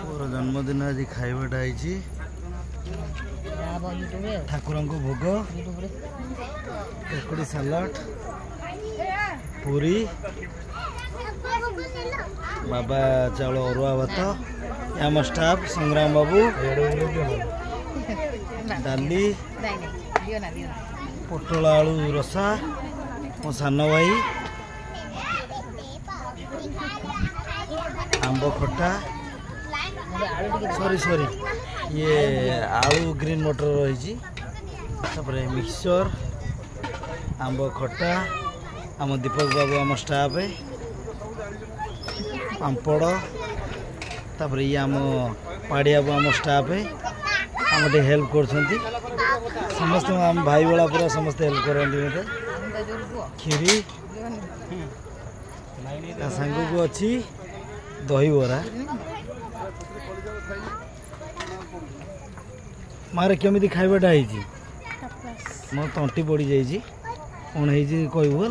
मोर जन्मदिन आज खाइबाटा आई ठाकुर को भोग काकुड़ी सालाड पूरी बाबा चाउल अरुआ भात आम स्टाफ संग्राम बाबू डाली पोटल आलू रसा मो सान भाई आंब खटा सॉरी ये आलू ग्रीन मटर रही मिक्सचर आंब खटा आम दीपक बाबू आम स्टाफ पापड़ तापर ये आम पाड़िया आम स्टाफ आम हेल्प कर समस्त आम भाई वाला पूरा समस्त हेल्प करते मत खीरी सांग को अच्छी दही बरा मारे केमी खाइबाटा है मो तंटी पड़ जाइए कौन है कहबू है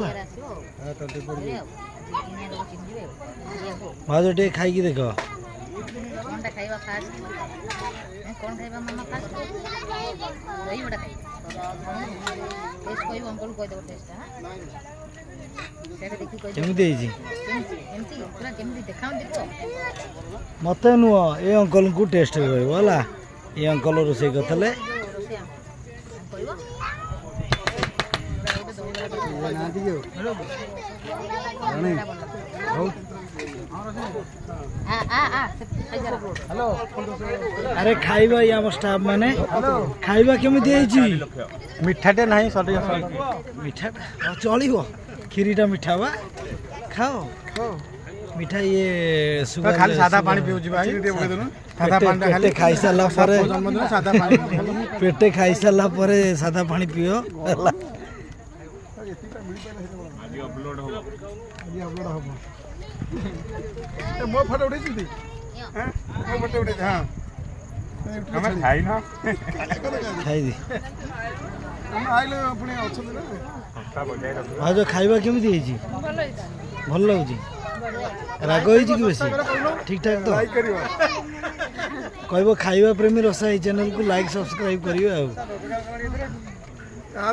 भाज टे खाई देख मत नुह ये अंकल को टेस्ट कहला ये अंकल रोसे करते अरे खाइबा ये आम स्टाफ माने खाइबा केमिति मीठाटे ना मीठाटा चलो खीरीटा मीठा बा खाओ मीठा ये सुगर खाली सादा पानी पियो भाई सादा पानी खाली खाई साला परे सादा पानी पेटे खाई साला परे सादा पानी पियो आज अपलोड हो मो फोटो उठे छी हां मो फोटो उठे हां हम खाई ना खाई दी हम आइले अपने अछि ना आज खाइबा केमिति है जी भल लागु राग हो कि बेसी ठीक ठाक तो कहब खाइबा प्रेमी रसा चैनल को लाइक सब्सक्राइब करियो आ